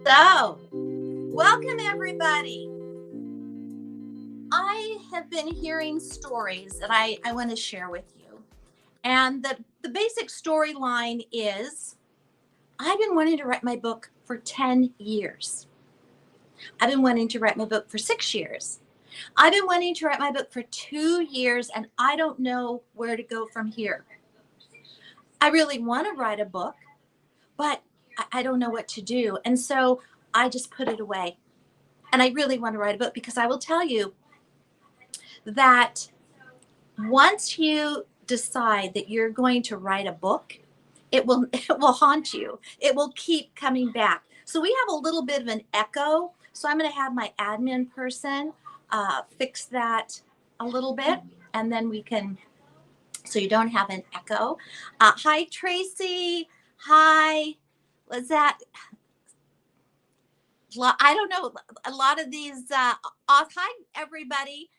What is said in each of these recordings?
So, welcome everybody. I have been hearing stories that I want to share with you. And the basic storyline is I've been wanting to write my book for 10 years. I've been wanting to write my book for 6 years. I've been wanting to write my book for 2 years, and I don't know where to go from here. I really want to write a book, but I don't know what to do. And so I just put it away. And I really want to write a book because I will tell you that once you decide that you're going to write a book, it will haunt you. It will keep coming back. So we have a little bit of an echo. So I'm going to have my admin person fix that a little bit, and then we can, so you don't have an echo. Hi, Tracy. Hi. Was that? I don't know. A lot of these. Hi, everybody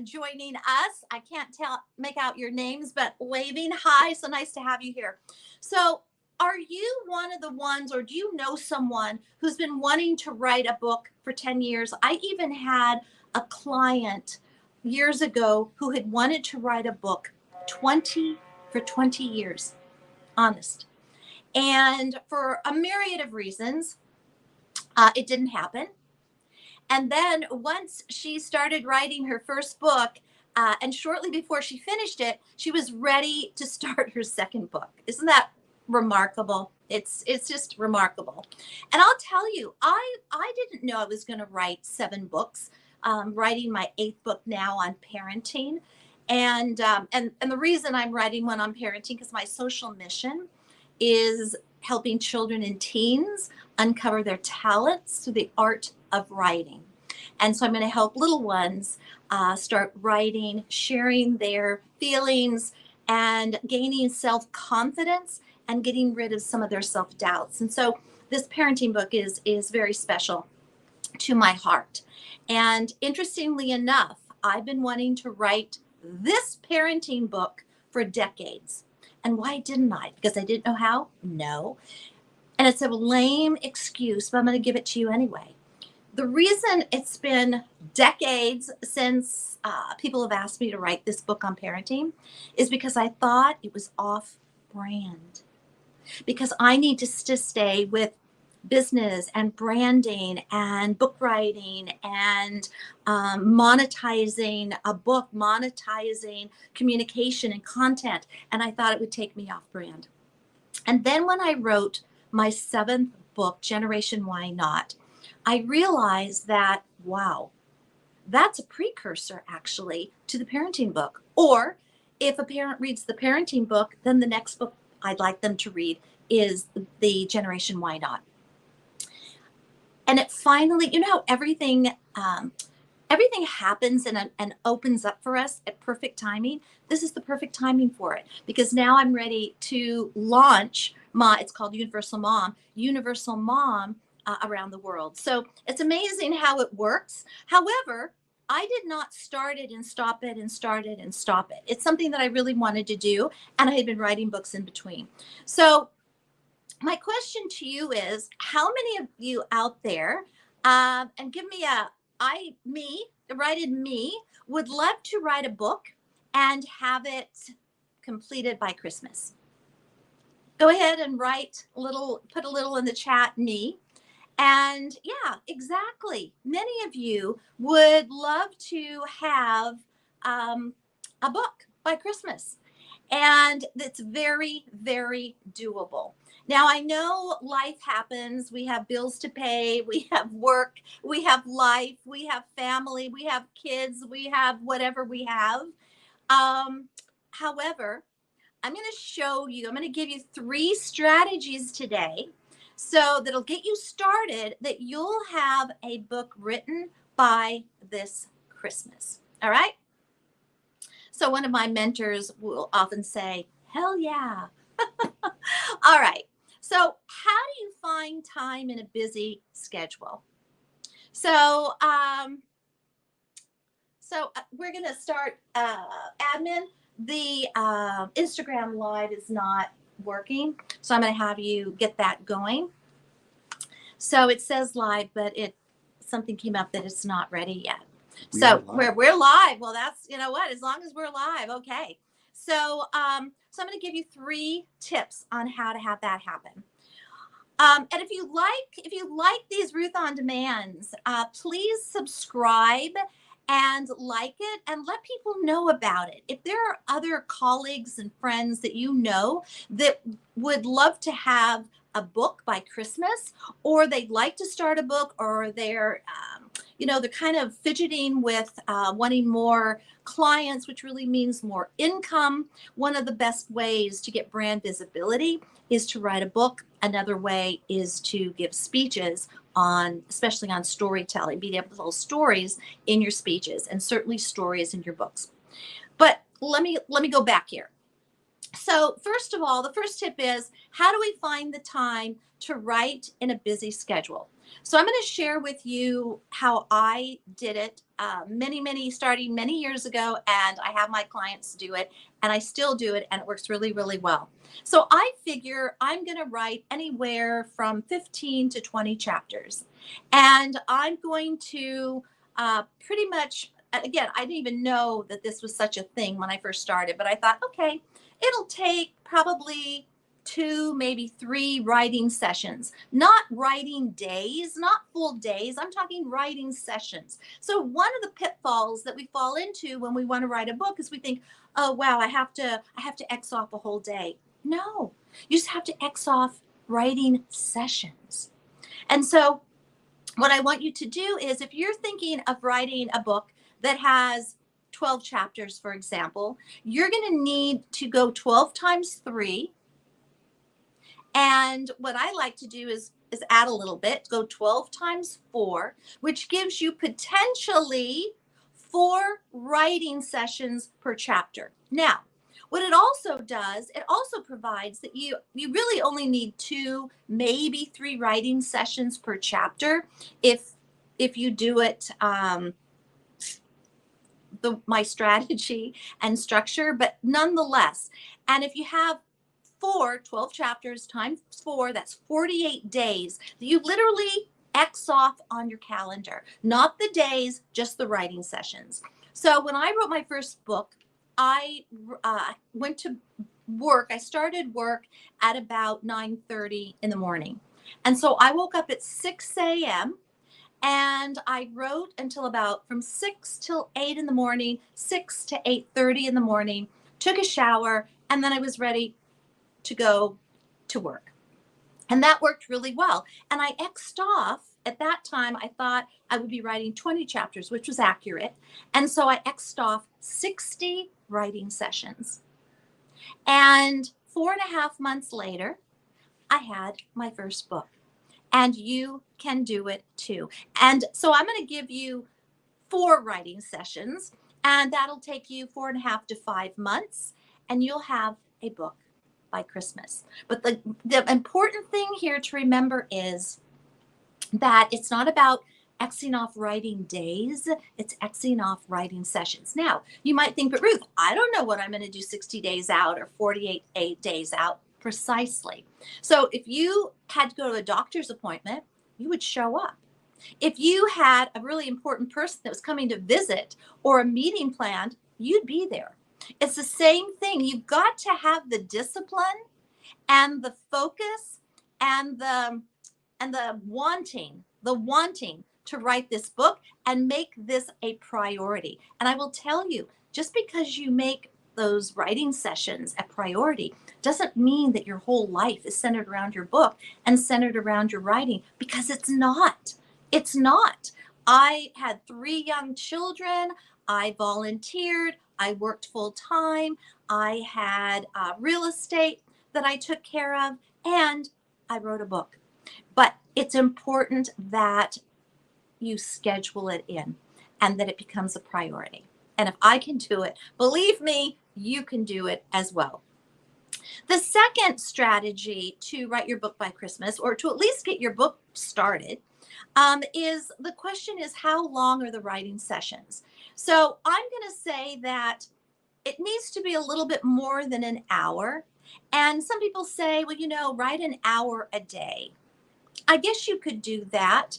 joining us. I can't make out your names, but waving. Hi. So nice to have you here. So, are you one of the ones, or do you know someone who's been wanting to write a book for 10 years? I even had a client years ago who had wanted to write a book 20 years. Honest. And for a myriad of reasons, it didn't happen. And then once she started writing her first book, and shortly before she finished it, she was ready to start her second book. Isn't that remarkable? It's just remarkable. And I'll tell you, I didn't know I was going to write 7 books. Writing my 8th book now on parenting, and the reason I'm writing one on parenting because my social mission is helping children and teens uncover their talents through the art of writing. And so I'm going to help little ones start writing, sharing their feelings, and gaining self-confidence and getting rid of some of their self-doubts. And so this parenting book is very special to my heart. And interestingly enough, I've been wanting to write this parenting book for decades. And why didn't I? Because I didn't know how? No. And it's a lame excuse, but I'm going to give it to you anyway. The reason it's been decades since people have asked me to write this book on parenting is because I thought it was off brand. Because I need to stay with business and branding and book writing and monetizing a book, monetizing communication and content. And I thought it would take me off brand. And then when I wrote my 7th book, Generation Why Not, I realized that, wow, that's a precursor actually to the parenting book. Or if a parent reads the parenting book, then the next book I'd like them to read is the Generation Why Not. And it finally, you know how everything happens and opens up for us at perfect timing. This is the perfect timing for it because now I'm ready to launch it's called Universal Mom around the world. So it's amazing how it works. However, I did not start it and stop it and start it and stop it. It's something that I really wanted to do, and I had been writing books in between. So my question to you is, how many of you out there, and give me me, would love to write a book and have it completed by Christmas? Go ahead and put a little in the chat, me. And yeah, exactly. Many of you would love to have a book by Christmas. And it's very, very doable. Now, I know life happens. We have bills to pay. We have work. We have life. We have family. We have kids. We have whatever we have. However, I'm going to give you 3 strategies today so that'll get you started, that you'll have a book written by this Christmas. All right? So one of my mentors will often say, hell yeah. All right. So how do you find time in a busy schedule? So we're going to start admin. The Instagram live is not working, so I'm going to have you get that going. So it says live, but something came up that it's not ready yet. We are So live. we're live. Well, that's, you know what, as long as we're live, okay. So so I'm going to give you 3 tips on how to have that happen. And if you like these Ruth on Demands, please subscribe and like it and let people know about it. If there are other colleagues and friends that you know that would love to have a book by Christmas, or they'd like to start a book, or they're kind of fidgeting with wanting more clients, which really means more income. One of the best ways to get brand visibility is to write a book. Another way is to give speeches especially on storytelling, being able to tell stories in your speeches, and certainly stories in your books. But let me go back here. So first of all, the first tip is, how do we find the time to write in a busy schedule? So I'm going to share with you how I did it starting many years ago, and I have my clients do it, and I still do it, and it works really, really well. So I figure I'm going to write anywhere from 15 to 20 chapters, and I'm going to pretty much, again, I didn't even know that this was such a thing when I first started, but I thought, okay, it'll take probably 2, maybe 3 writing sessions, not writing days, not full days. I'm talking writing sessions. So one of the pitfalls that we fall into when we want to write a book is we think, oh, wow, I have to X off a whole day. No, you just have to X off writing sessions. And so what I want you to do is, if you're thinking of writing a book that has 12 chapters, for example, you're going to need to go 12 times 3. And what I like to do is add a little bit, go 12 times 4, which gives you potentially 4 writing sessions per chapter. Now, what it also does, it also provides that you really only need 2, maybe 3 writing sessions per chapter if you do it my strategy and structure, but nonetheless. And if you have 12 chapters times 4, that's 48 days that you literally X off on your calendar, not the days, just the writing sessions. So when I wrote my first book, I went to work. I started work at about 9:30 in the morning. And so I woke up at 6 a.m. and I wrote until about from 6 till 8 in the morning, 6 to 8:30 in the morning, took a shower, and then I was ready to go to work. And that worked really well. And I X'd off. At that time, I thought I would be writing 20 chapters, which was accurate. And so I X'd off 60 writing sessions. And 4.5 months later, I had my first book. And you can do it too. And so I'm going to give you 4 writing sessions, and that'll take you 4.5 to 5 months, and you'll have a book by Christmas. But the important thing here to remember is that it's not about Xing off writing days, it's Xing off writing sessions. Now, you might think, but Ruth, I don't know what I'm going to do 60 days out or 48 days out. Precisely. So if you had to go to a doctor's appointment, you would show up. If you had a really important person that was coming to visit or a meeting planned, you'd be there. It's the same thing. You've got to have the discipline and the focus and the wanting to write this book and make this a priority. And I will tell you, just because you make those writing sessions a priority doesn't mean that your whole life is centered around your book and centered around your writing, because it's not. It's not. I had 3 young children. I volunteered. I worked full time. I had real estate that I took care of, and I wrote a book. But it's important that you schedule it in and that it becomes a priority. And if I can do it, believe me, you can do it as well. The second strategy to write your book by Christmas, or to at least get your book started, is the question is, how long are the writing sessions? So I'm going to say that it needs to be a little bit more than an hour. And some people say, well, write an hour a day. I guess you could do that,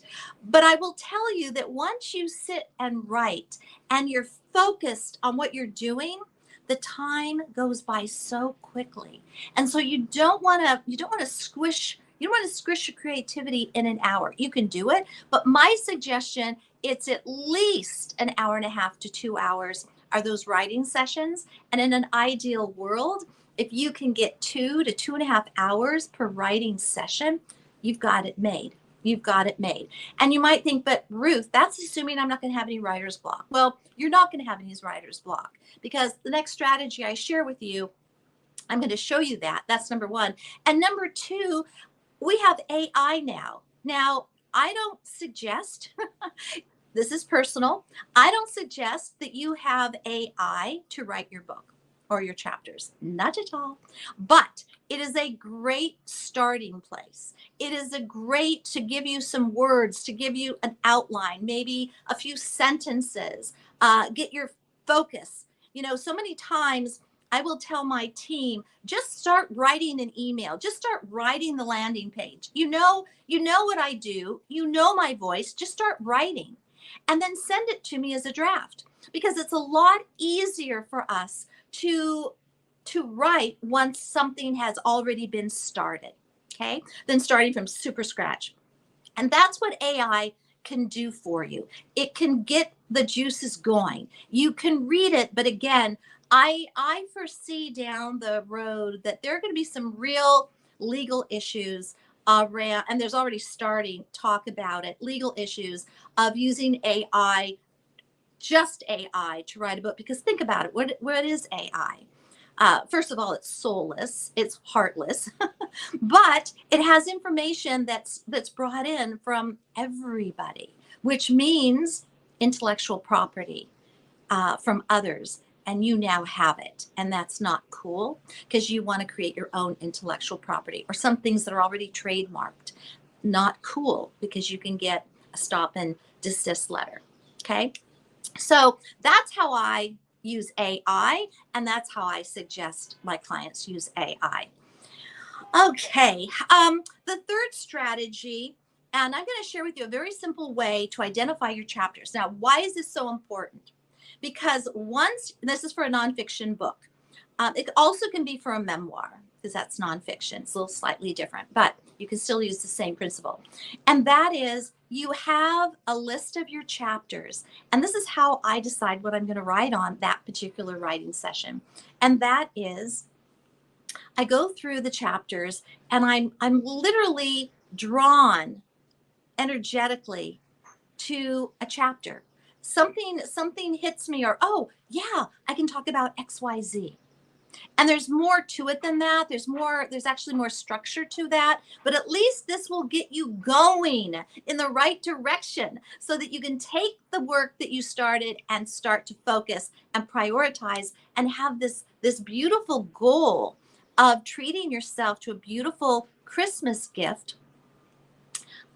but I will tell you that once you sit and write and you're focused on what you're doing, the time goes by so quickly. And so you don't want to squish your creativity in an hour. You can do it, but my suggestion, it's at least an hour and a half to 2 hours are those writing sessions. And in an ideal world, if you can get 2 to 2.5 hours per writing session, you've got it made. You've got it made. And you might think, but Ruth, that's assuming I'm not going to have any writer's block. Well, you're not going to have any writer's block, because the next strategy I share with you, I'm going to show you that. That's number one. And number two, we have AI now. Now, I don't suggest, this is personal, I don't suggest that you have AI to write your book or your chapters. Not at all. But it is a great starting place. It is a great to give you some words, to give you an outline, maybe a few sentences, get your focus. So many times I will tell my team, just start writing an email, just start writing the landing page. You know what I do, my voice, just start writing and then send it to me as a draft, because it's a lot easier for us to write once something has already been started, okay, than starting from super scratch. And that's what AI can do for you. It can get the juices going. You can read it, but again, I foresee down the road that there are going to be some real legal issues around, and there's already starting talk about it, legal issues of using AI, just AI, to write a book. Because think about it, what is AI? First of all, it's soulless, it's heartless, but it has information that's brought in from everybody, which means intellectual property from others, and you now have it, and that's not cool, because you want to create your own intellectual property, or some things that are already trademarked. Not cool, because you can get a stop and desist letter. Okay, so that's how I use AI, and that's how I suggest my clients use AI. Okay, the third strategy, and I'm going to share with you a very simple way to identify your chapters. Now, why is this so important? Because this is for a nonfiction book. It also can be for a memoir, because that's nonfiction. It's a little slightly different, but you can still use the same principle. And that is, you have a list of your chapters. And this is how I decide what I'm going to write on that particular writing session. And that is, I go through the chapters, and I'm literally drawn energetically to a chapter. Something hits me, or, oh yeah, I can talk about XYZ. And there's more to it than that. There's actually more structure to that, but at least this will get you going in the right direction, so that you can take the work that you started and start to focus and prioritize, and have this beautiful goal of treating yourself to a beautiful Christmas gift,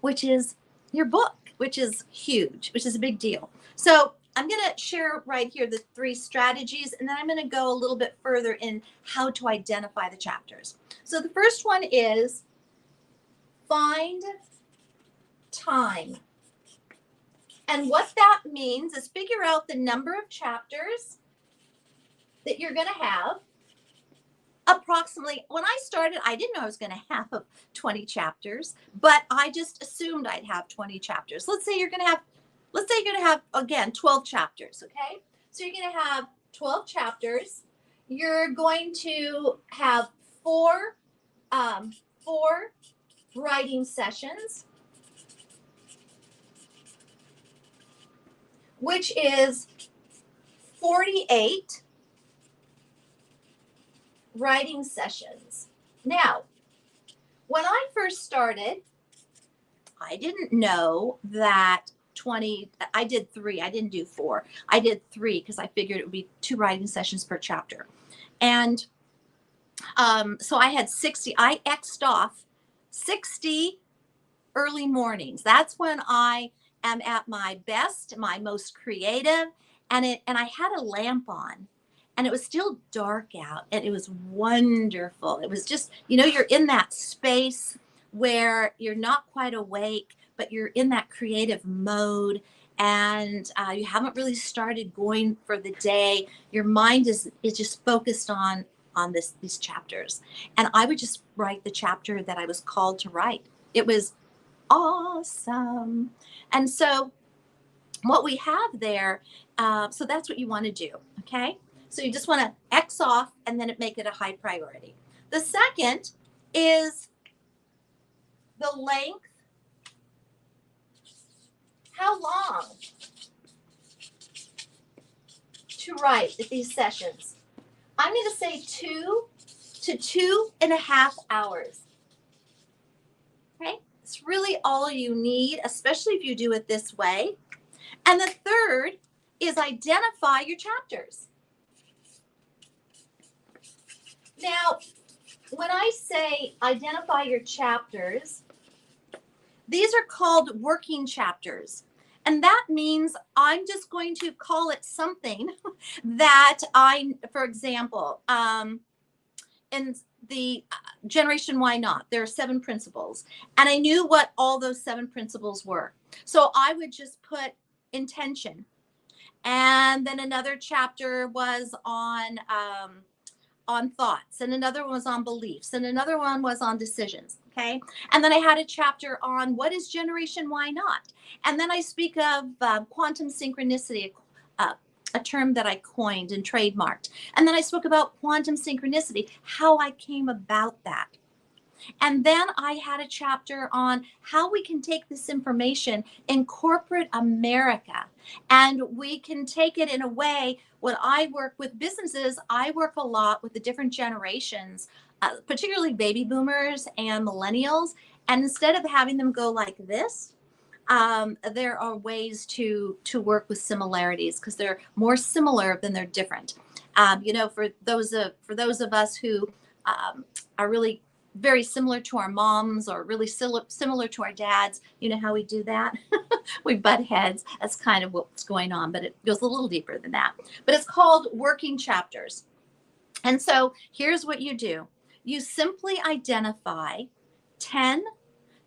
which is your book, which is huge, which is a big deal. So I'm going to share right here the 3 strategies, and then I'm going to go a little bit further in how to identify the chapters. So the first one is find time. And what that means is figure out the number of chapters that you're going to have. Approximately, when I started, I didn't know I was going to have 20 chapters, but I just assumed I'd have 20 chapters. Let's say you're going to have, again, 12 chapters, okay? So you're going to have 12 chapters. You're going to have four writing sessions, which is 48 writing sessions. Now, when I first started, I didn't know that 20, I did 3, I didn't do 4. I did 3 because I figured it would be 2 writing sessions per chapter. And so I had 60, I X'd off 60 early mornings. That's when I am at my best, my most creative. And I had a lamp on, and it was still dark out, and it was wonderful. It was just, you're in that space where you're not quite awake, but you're in that creative mode, and you haven't really started going for the day. Your mind is just focused on these chapters, and I would just write the chapter that I was called to write. It was awesome. And so what we have there, so that's what you want to do. Okay, so you just want to X off and then make it a high priority. The second is the length. How long to write at these sessions? I'm going to say 2 to 2.5 hours. Okay, it's really all you need, especially if you do it this way. And the third is identify your chapters. Now, when I say identify your chapters, these are called working chapters. And that means I'm just going to call it something that for example, in the Generation Why Not, there are 7 principles. And I knew what all those 7 principles were. So I would just put intention. And then another chapter was on thoughts, and another one was on beliefs, and another one was on decisions. Okay, and then I had a chapter on what is Generation Why Not, and then I speak of quantum synchronicity, a term that I coined and trademarked, and then I spoke about quantum synchronicity, how I came about that. And then I had a chapter on how we can take this information in corporate America, and we can take it in a way. When I work with businesses, I work a lot with the different generations, particularly baby boomers and millennials. And instead of having them go like this, there are ways to work with similarities, because they're more similar than they're different. For those of us who are really very similar to our moms, or really similar to our dads, you know how we do that? We butt heads. That's kind of what's going on, but it goes a little deeper than that. But it's called working chapters. And so here's what you do. You simply identify 10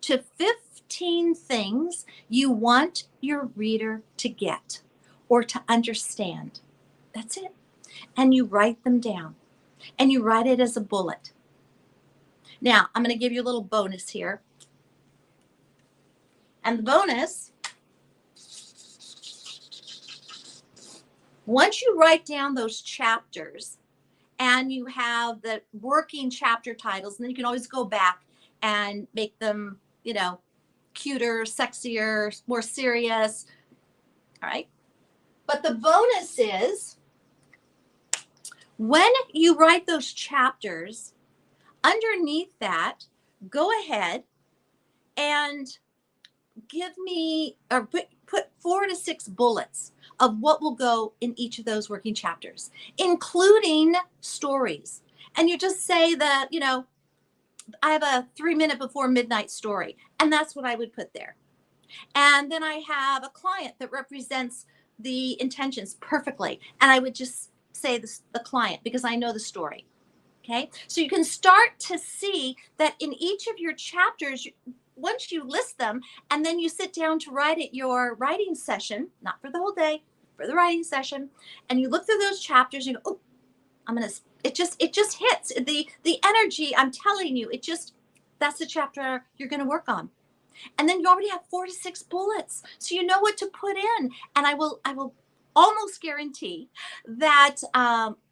to 15 things you want your reader to get or to understand. That's it. And you write them down, and you write it as a bullet. Now, I'm going to give you a little bonus here. And the bonus, once you write down those chapters and you have the working chapter titles, and then you can always go back and make them, cuter, sexier, more serious. All right. But the bonus is, when you write those chapters, underneath that, go ahead and give me, or put 4 to 6 bullets of what will go in each of those working chapters, including stories. And you just say that, I have a 3-minute before midnight story, and that's what I would put there. And then I have a client that represents the intentions perfectly, and I would just say the client, because I know the story. Okay, so you can start to see that in each of your chapters, once you list them, and then you sit down to write at your writing session, not for the whole day, for the writing session, and you look through those chapters, and you go, oh, it just hits the energy. I'm telling you, that's the chapter you're going to work on. And then you already have 4 to 6 bullets, so you know what to put in. And I will almost guarantee that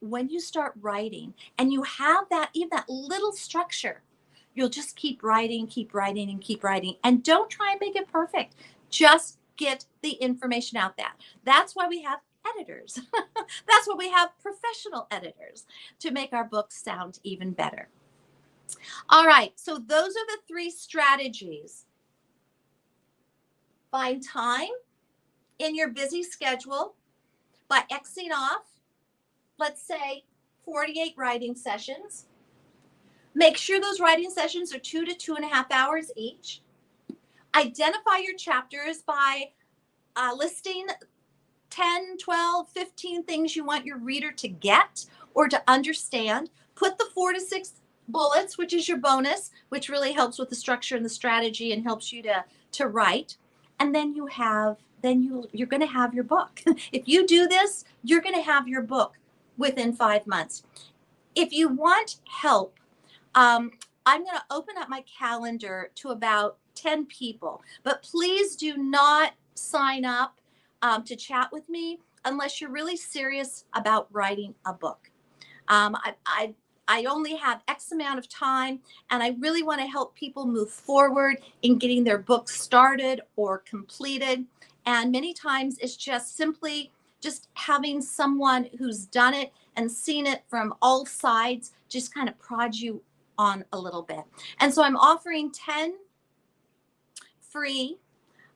when you start writing and you have even that little structure, you'll just keep writing, and keep writing. And don't try and make it perfect. Just get the information out there. That's why we have editors. That's why we have professional editors, to make our books sound even better. All right, so those are the 3 strategies. Find time in your busy schedule by Xing off, let's say, 48 writing sessions. Make sure those writing sessions are 2 to 2.5 hours each. Identify your chapters by listing 10, 12, 15 things you want your reader to get or to understand. Put the 4 to 6 bullets, which is your bonus, which really helps with the structure and the strategy and helps you to write. And then you're going to have your book. If you do this, you're going to have your book within 5 months. If you want help, I'm going to open up my calendar to about 10 people, but please do not sign up to chat with me unless you're really serious about writing a book. I only have X amount of time, and I really want to help people move forward in getting their books started or completed. And many times it's just simply just having someone who's done it and seen it from all sides just kind of prod you on a little bit. And so I'm offering 10 free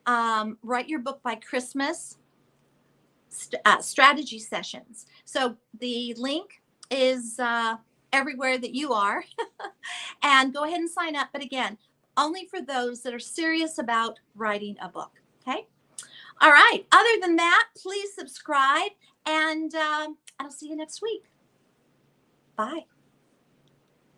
write your book by Christmas strategy sessions. So the link is everywhere that you are. And go ahead and sign up. But again, only for those that are serious about writing a book. Okay. All right. Other than that, please subscribe, and I'll see you next week. Bye.